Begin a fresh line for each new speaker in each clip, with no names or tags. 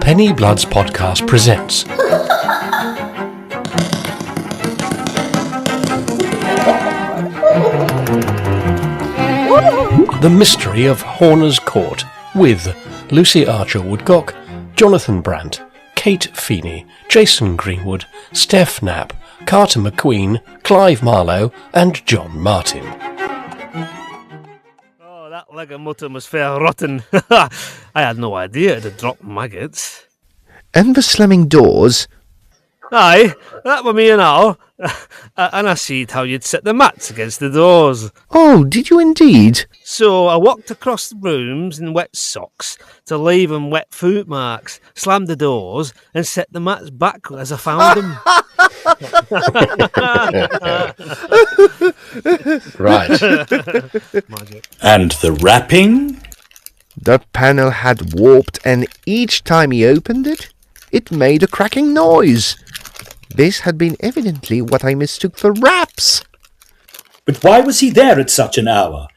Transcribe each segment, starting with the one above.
Penny Bloods podcast presents The Mystery of Horner's Court with Lucy Archer-Woodcock, Jonathan Brandt, Kait Feeney, Jason Greenwood, Steff Knappe, Carter MacQueen, Clive Marlowe and John Martin.
Oh, that leg of mutton was fair rotten. I had no idea it had dropped maggots.
And the slamming doors.
Aye, that were me and all. And I seed how you'd set the mats against the doors.
Oh, did you indeed?
So I walked across the rooms in wet socks to leave 'em wet foot marks, slammed the doors and set the mats back as I found them.
Right.
Magic.
And the wrapping?
The panel had warped, and each time he opened it, it made a cracking noise. This had been evidently what I mistook for raps.
But why was he there at such an hour?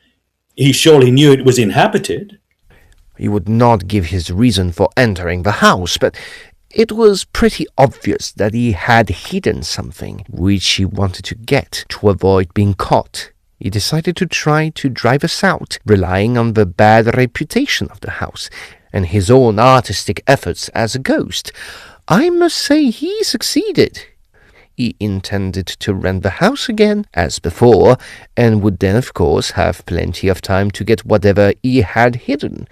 He surely knew it was inhabited.
He would not give his reason for entering the house, but it was pretty obvious that he had hidden something which he wanted to get to avoid being caught. He decided to try to drive us out, relying on the bad reputation of the house and his own artistic efforts as a ghost. I must say he succeeded. He intended to rent the house again, as before, and would then, of course, have plenty of time to get whatever he had hidden.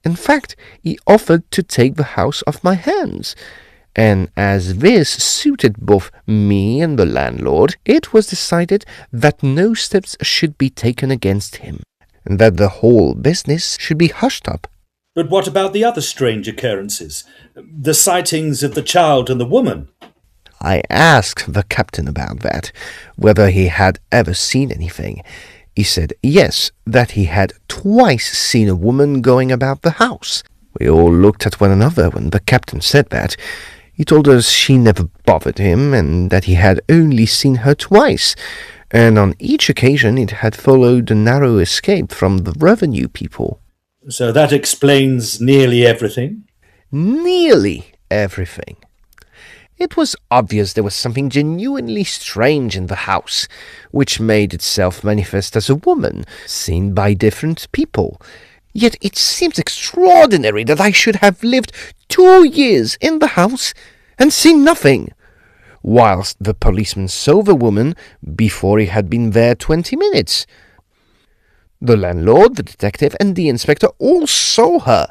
In fact, he offered to take the house off my hands, and as this suited both me and the landlord, it was decided that no steps should be taken against him, and that the whole business should be hushed up.
But what about the other strange occurrences? The sightings of the child and the woman?
I asked the captain about that, whether he had ever seen anything. He said yes, that he had twice seen a woman going about the house. We all looked at one another when the captain said that. He told us she never bothered him, and that he had only seen her twice, and on each occasion it had followed a narrow escape from the revenue people.
So that explains nearly everything?
Nearly everything. It was obvious there was something genuinely strange in the house, which made itself manifest as a woman, seen by different people. Yet it seems extraordinary that I should have lived 2 years in the house and seen nothing, whilst the policeman saw the woman before he had been there 20 minutes. The landlord, the detective, and the inspector all saw her.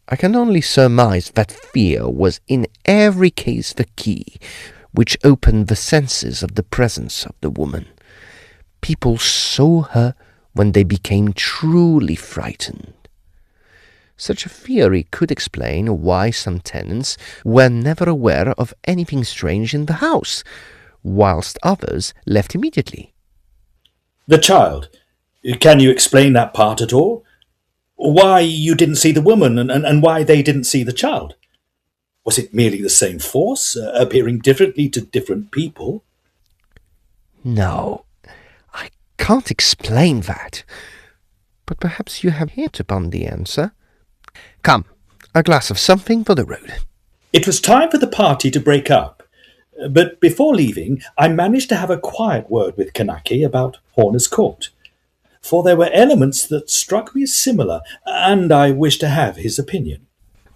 I can only surmise that fear was in every case the key which opened the senses of the presence of the woman. People saw her when they became truly frightened. Such a theory could explain why some tenants were never aware of anything strange in the house, whilst others left immediately.
The child? Can you explain that part at all? Why you didn't see the woman and why they didn't see the child? Was it merely the same force, appearing differently to different people?
No, I can't explain that. But perhaps you have hit upon the answer. Come, a glass of something for the road.
It was time for the party to break up. But before leaving, I managed to have a quiet word with Knappe about Horner's Court, for there were elements that struck me as similar, and I wished to have his opinion.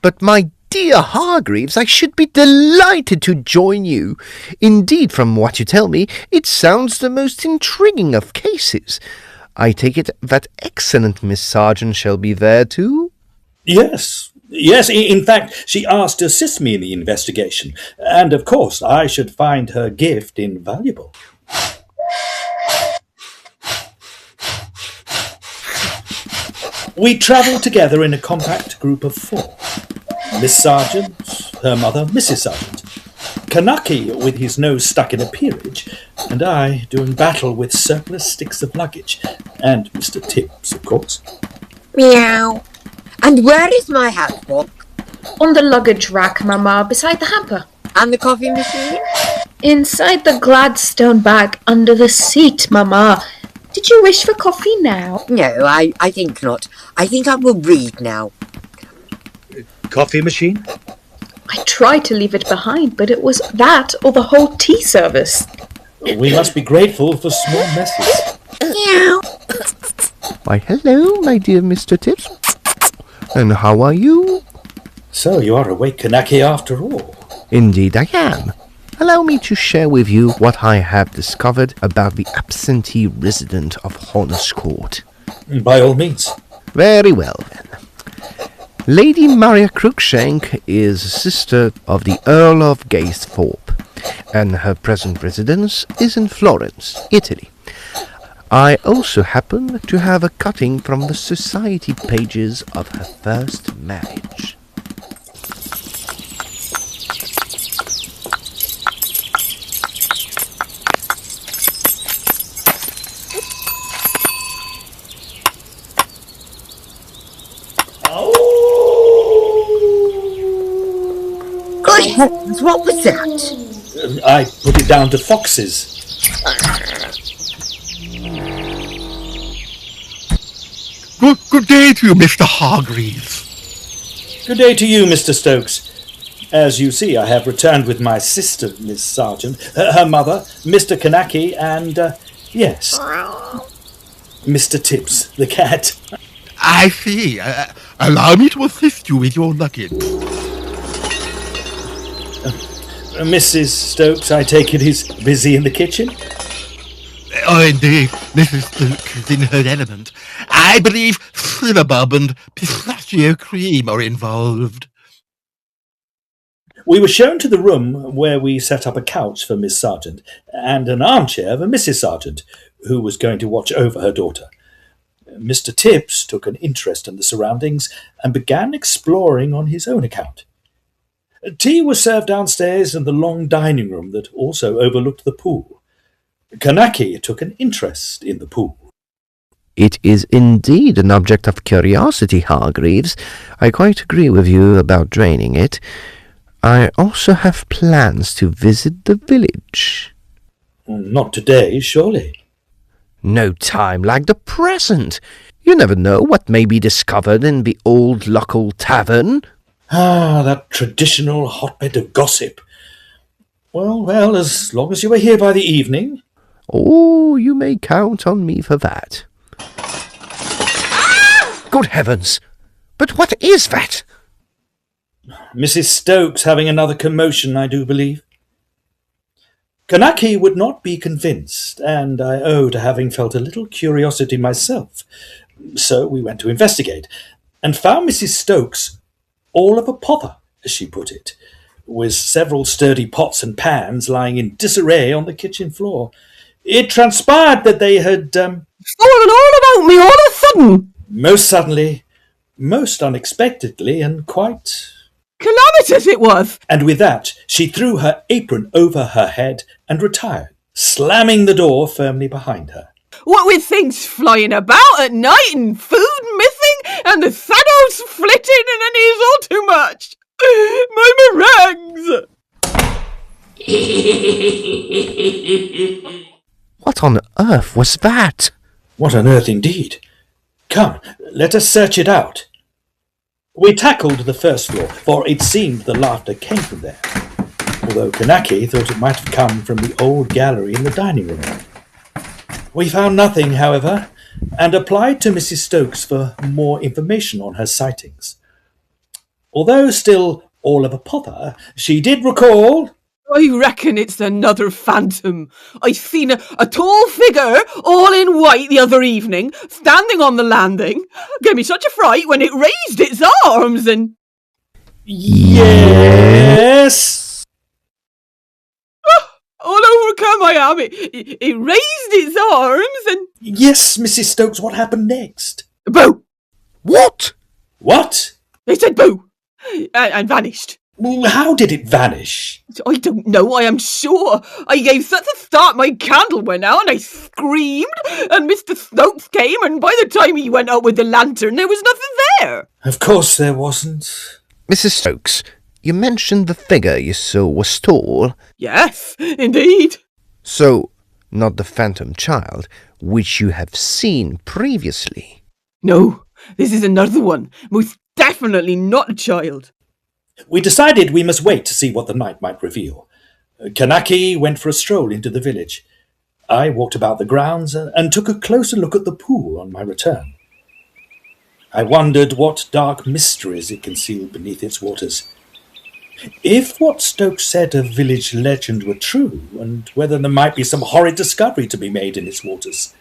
But my dear Hargreaves, I should be delighted to join you. Indeed, from what you tell me, it sounds the most intriguing of cases. I take it that excellent Miss Sargent shall be there too?
Yes, in fact, she asked to assist me in the investigation, and of course I should find her gift invaluable. We travelled together in a compact group of 4. Miss Sargent, her mother, Mrs. Sargent, Knappe with his nose stuck in a peerage, and I doing battle with surplus sticks of luggage, and Mr Tibbs, of course.
Meow. And where is my hat book?
On the luggage rack, Mama, beside the hamper.
And the coffee machine?
Inside the Gladstone bag under the seat, Mama. Did you wish for coffee now?
No, I think not. I think I will read now.
Coffee machine?
I tried to leave it behind, but it was that or the whole tea service.
We must be grateful for small messes.
Meow.
Why, hello, my dear Mr Tibbs. And how are you?
So you are awake, Knappe, after all.
Indeed I am. Allow me to share with you what I have discovered about the absentee resident of Horner's Court.
By all means.
Very well, then. Lady Maria Cruikshank is sister of the Earl of Gaythorpe, and her present residence is in Florence, Italy. I also happen to have a cutting from the society pages of her first marriage.
Good heavens, what was that?
I put it down to foxes.
Good day to you, Mr. Hargreaves.
Good day to you, Mr. Stokes. As you see, I have returned with my sister, Miss Sargent, her mother, Mr. Knappe, and, yes, Mr. Tibbs, the cat.
I see. Allow me to assist you with your luggage.
Mrs. Stokes, I take it, is busy in the kitchen?
Oh, indeed. Mrs. Stokes is in her element. I believe syllabub and pistachio cream are involved.
We were shown to the room where we set up a couch for Miss Sargent and an armchair for Mrs. Sargent, who was going to watch over her daughter. Mr. Tibbs took an interest in the surroundings and began exploring on his own account. Tea was served downstairs in the long dining room that also overlooked the pool. Knappe took an interest in the pool.
It is indeed an object of curiosity, Hargreaves. I quite agree with you about draining it. I also have plans to visit the village.
Not today, surely.
No time like the present. You never know what may be discovered in the old local tavern.
Ah, that traditional hotbed of gossip. Well, as long as you are here by the evening.
Oh, you may count on me for that. Good heavens! But what is that?
Mrs. Stokes having another commotion, I do believe. Knappe would not be convinced, and I owe to having felt a little curiosity myself. So we went to investigate, and found Mrs. Stokes all of a pother, as she put it, with several sturdy pots and pans lying in disarray on the kitchen floor. It transpired that they had
fallen all about me all of a sudden.
Most suddenly, most unexpectedly, and quite
Calamitous it was.
And with that, she threw her apron over her head and retired, slamming the door firmly behind her.
What with things flying about at night and food missing and the shadows flitting and it is all too much. My meringues!
What on earth was that?
What on earth indeed? Come, let us search it out. We tackled the first floor, for it seemed the laughter came from there, although Knappe thought it might have come from the old gallery in the dining room. We found nothing, however, and applied to Mrs. Stokes for more information on her sightings. Although still all of a pother, she did recall...
I reckon it's another phantom. I seen a tall figure, all in white, the other evening, standing on the landing. Gave me such a fright when it raised its arms and...
Yes!
All overcome I am. It raised its arms and...
Yes, Mrs. Stokes, what happened next?
Boo!
What?
What?
It said boo! And vanished.
Well, how did it vanish?
I don't know, I am sure. I gave such a start my candle went out and I screamed and Mr. Stokes came and by the time he went out with the lantern there was nothing there.
Of course there wasn't.
Mrs. Stokes, you mentioned the figure you saw was tall.
Yes, indeed.
So, not the phantom child, which you have seen previously.
No, this is another one. Most definitely not a child.
We decided we must wait to see what the night might reveal. Kait went for a stroll into the village. I walked about the grounds and took a closer look at the pool on my return. I wondered what dark mysteries it concealed beneath its waters. If what Stokes said of village legend were true, and whether there might be some horrid discovery to be made in its waters.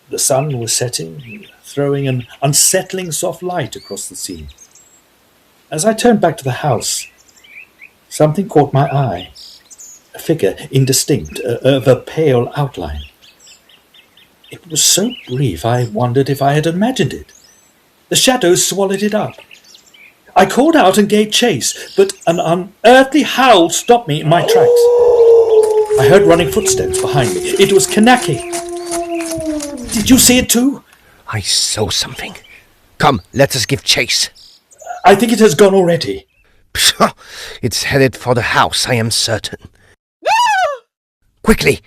The sun was setting, throwing an unsettling soft light across the scene. As I turned back to the house, something caught my eye. A figure, indistinct, of a pale outline. It was so brief I wondered if I had imagined it. The shadows swallowed it up. I called out and gave chase, but an unearthly howl stopped me in my tracks. I heard running footsteps behind me. It was Kait. Did you see it too?
I saw something. Come, let us give chase.
I think it has gone already.
Pshaw! It's headed for the house, I am certain. Quickly!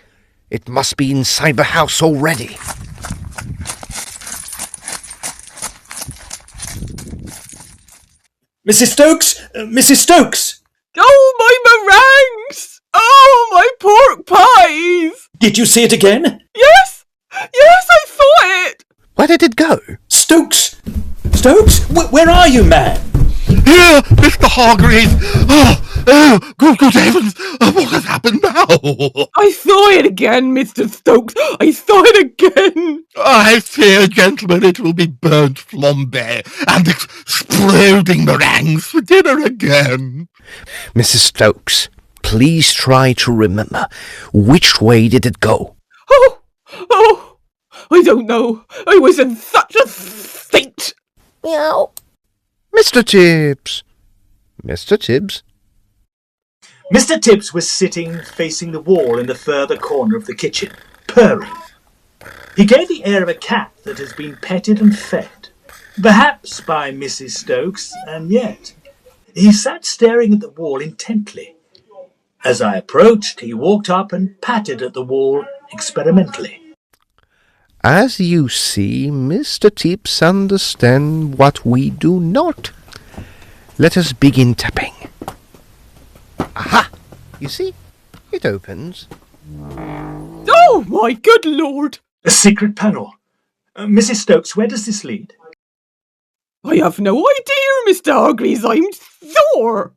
It must be inside the house already.
Mrs. Stokes! Mrs. Stokes!
Oh, my meringues! Oh, my pork pies!
Did you see it again?
Yes! Yes, I saw it!
Where did it go?
Stokes! Stokes? Where are you, man?
Here, Mr. Hargreaves! Good heavens! What has happened now?
I saw it again, Mr. Stokes! I saw it again!
I fear, gentlemen, it will be burnt flambe and exploding meringues for dinner again.
Mrs. Stokes, please try to remember. Which way did it go?
Oh, I don't know. I was in such a state.
Meow.
Mr. Tibbs. Mr. Tibbs.
Mr. Tibbs was sitting facing the wall in the further corner of the kitchen, purring. He gave the air of a cat that has been petted and fed, perhaps by Mrs. Stokes, and yet he sat staring at the wall intently. As I approached, he walked up and patted at the wall experimentally.
As you see, Mr. Tibbs understands what we do not. Let us begin tapping. Aha! You see? It opens.
Oh, my good lord!
A secret panel. Mrs. Stokes, where does this lead?
I have no idea, Mr. Hargreaves. I'm sore.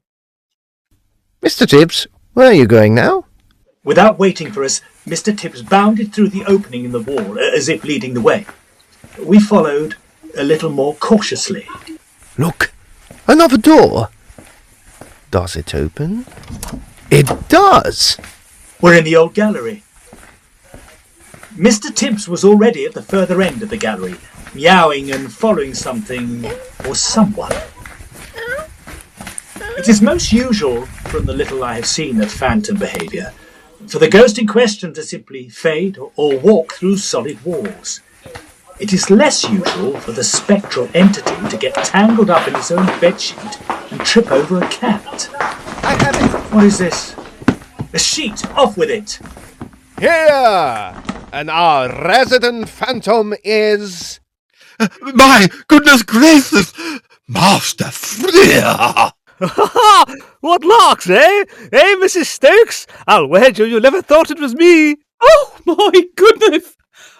Mr. Tibbs, where are you going now?
Without waiting for us, Mr. Tibbs bounded through the opening in the wall, as if leading the way. We followed a little more cautiously.
Look! Another door! Does it open? It does!
We're in the old gallery. Mr. Tibbs was already at the further end of the gallery, meowing and following something or someone. It is most usual, from the little I have seen of phantom behaviour, for the ghost in question to simply fade or walk through solid walls. It is less usual for the spectral entity to get tangled up in its own bedsheet and trip over a cat.
I have it!
What is this? A sheet! Off with it!
Here! And our resident phantom is...
My goodness gracious! Master Freer!
What larks, eh? Eh, Mrs. Stokes? I'll wager you never thought it was me.
Oh, my goodness!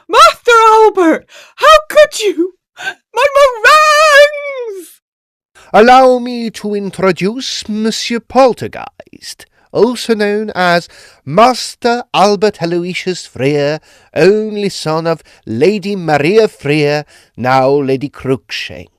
Master Albert, how could you? My meringues!
Allow me to introduce Monsieur Poltergeist, also known as Master Albert Aloysius Freer, only son of Lady Maria Freer, now Lady Crookshank.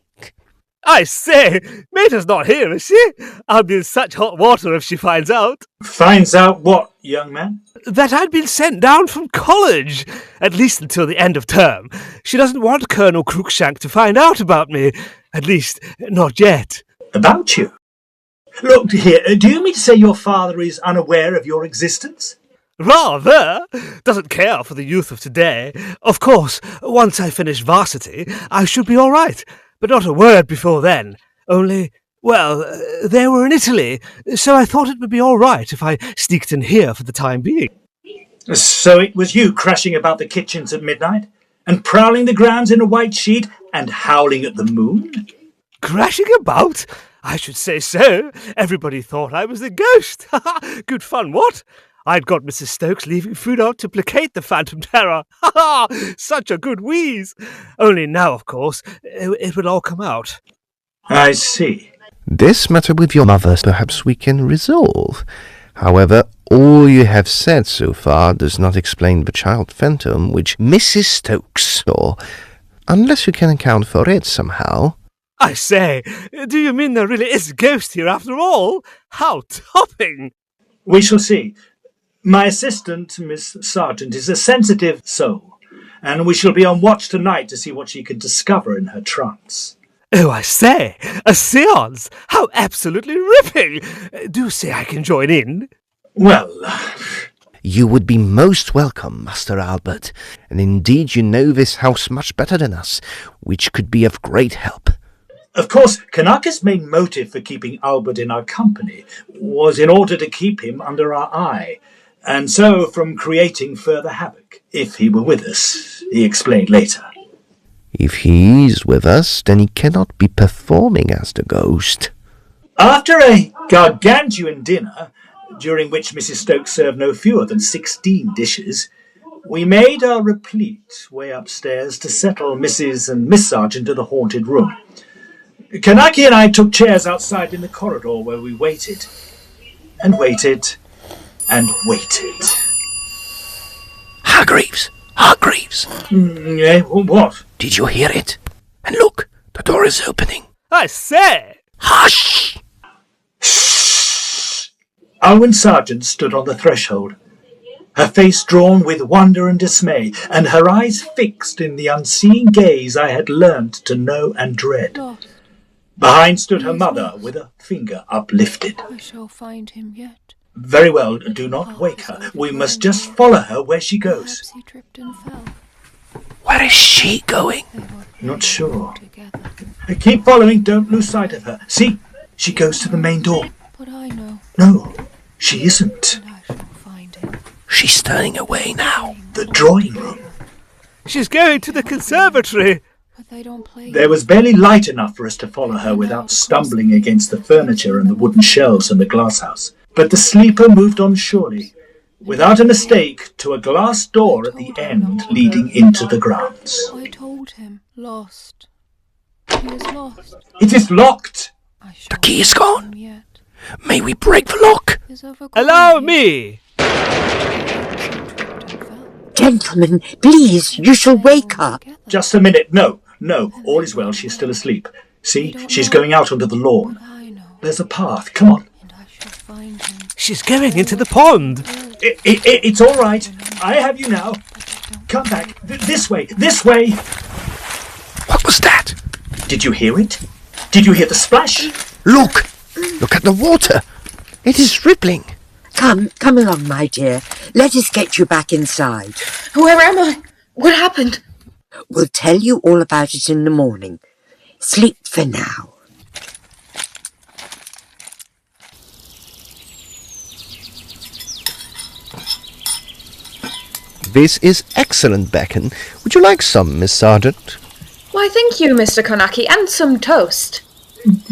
I say, Mater's not here, is she? I'll be in such hot water if she finds out.
Finds out what, young man?
That I'd been sent down from college, at least until the end of term. She doesn't want Colonel Crookshank to find out about me, at least not yet.
About you? Look here, do you mean to say your father is unaware of your existence?
Rather. Doesn't care for the youth of today. Of course, once I finish varsity, I should be all right. But not a word before then. Only, well, they were in Italy, so I thought it would be all right if I sneaked in here for the time being.
So it was you crashing about the kitchens at midnight, and prowling the grounds in a white sheet, and howling at the moon?
Crashing about? I should say so. Everybody thought I was the ghost. Good fun, what? I'd got Mrs. Stokes leaving food out to placate the phantom terror. Such a good wheeze. Only now, of course, it will all come out.
I see.
This matter with your mother perhaps we can resolve. However, all you have said so far does not explain the child phantom which Mrs. Stokes saw, unless you can account for it somehow.
I say, do you mean there really is a ghost here after all? How topping!
We shall see. My assistant, Miss Sargent, is a sensitive soul, and we shall be on watch tonight to see what she can discover in her trance.
Oh, I say, a séance! How absolutely ripping! Do say I can join in.
Well,
You would be most welcome, Master Albert, and indeed you know this house much better than us, which could be of great help.
of course, Kanaka's main motive for keeping Albert in our company was in order to keep him under our eye, and so from creating further havoc, if he were with us, he explained later.
If he is with us, then he cannot be performing as the ghost.
After a gargantuan dinner, during which Mrs. Stokes served no fewer than 16 dishes, we made our replete way upstairs to settle Mrs. and Miss Sargent to the haunted room. Kanaki and I took chairs outside in the corridor where we waited, and waited, and waited.
Hargreaves! Hargreaves!
What?
Did you hear it? And look, the door is opening.
I say!
Hush!
Owen Sargent stood on the threshold, her face drawn with wonder and dismay, and her eyes fixed in the unseeing gaze I had learned to know and dread. Behind stood her mother, with a finger uplifted.
I shall find him yet.
Very well, do not wake her. We must just follow her where she goes.
Perhaps he tripped and fell.
Where is she going?
Not sure. Keep following, don't lose sight of her. See, she goes to the main door.
But I know.
No, she isn't.
And I shall find him.
She's turning away now.
The drawing room.
She's going to the conservatory.
But they don't play.
There was barely light enough for us to follow her without stumbling against the furniture and the wooden shelves in the glasshouse. But the sleeper moved on surely, without a mistake, to a glass door at the end leading into the grounds.
I told him. Lost. He is lost.
It is locked!
I shall
The key is gone.
find him yet.
May we break the lock?
Is of a
Allow
kind.
me!
Gentlemen, please, you shall wake her.
Just a minute. No, all is well. She's still asleep. See, she's going out onto the lawn.
I know.
There's a path. Come on.
And I shall find him.
She's going into the pond.
It's all right. I have you now. Come back. This way. This way.
What was that?
Did you hear it? Did you hear the splash?
Look! Look at the water! It is rippling.
Come along, my dear. Let us get you back inside.
Where am I? What happened?
We'll tell you all about it in the morning. Sleep for now.
This is excellent bacon. Would you like some, Miss Sargent?
Why, thank you, Mr. Konaki, and some toast.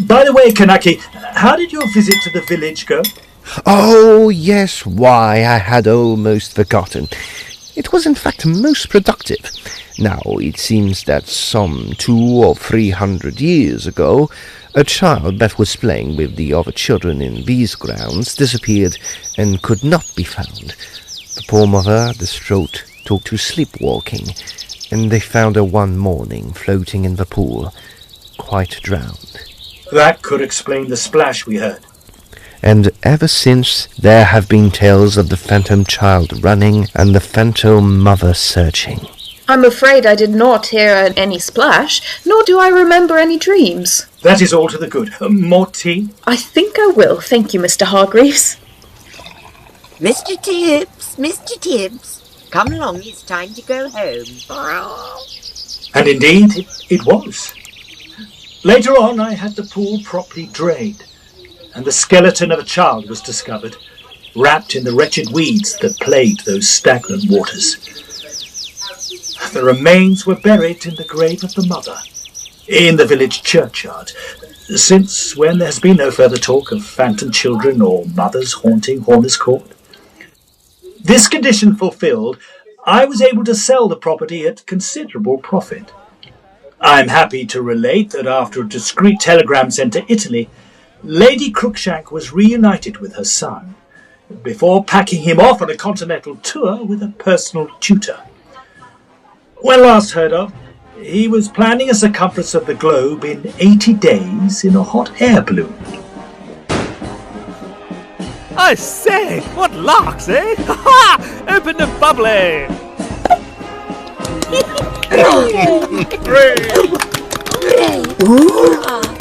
By the way, Kanaki, how did your visit to the village go?
Oh, yes, why, I had almost forgotten. It was in fact most productive. Now, it seems that some 200 or 300 years ago, a child that was playing with the other children in these grounds disappeared and could not be found. The poor mother, distraught, took to sleepwalking, and they found her one morning floating in the pool, quite drowned.
That could explain the splash we heard.
And ever since, there have been tales of the phantom child running and the phantom mother searching.
I'm afraid I did not hear any splash, nor do I remember any dreams.
That is all to the good. More tea?
I think I will, thank you, Mr. Hargreaves.
Mr. Tibbs, come along, it's time to go home.
And indeed, it was. Later on, I had the pool properly drained, and the skeleton of a child was discovered, wrapped in the wretched weeds that plagued those stagnant waters. The remains were buried in the grave of the mother, in the village churchyard, since when there's been no further talk of phantom children or mothers haunting Horner's Court. This condition fulfilled, I was able to sell the property at considerable profit. I'm happy to relate that after a discreet telegram sent to Italy, Lady Crookshank was reunited with her son, before packing him off on a continental tour with a personal tutor. When last heard of, he was planning a circumference of the globe in 80 days in a hot air balloon.
I say, what larks, eh? Ha ha! Open the bubbly!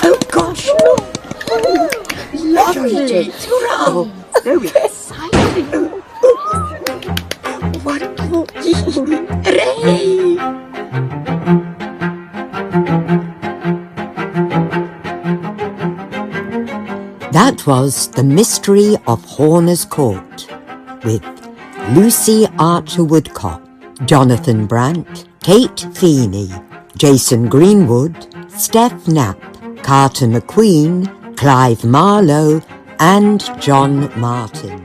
Oh gosh! Lovely! Oh, very exciting! Wonderful! Hooray! That was The Mystery of Horner's Court with Lucy Archer-Woodcock, Jonathan Brandt, Kait Feeney, Jason Greenwood, Steff Knappe, Carter MacQueen, Clive Marlowe and John Martin.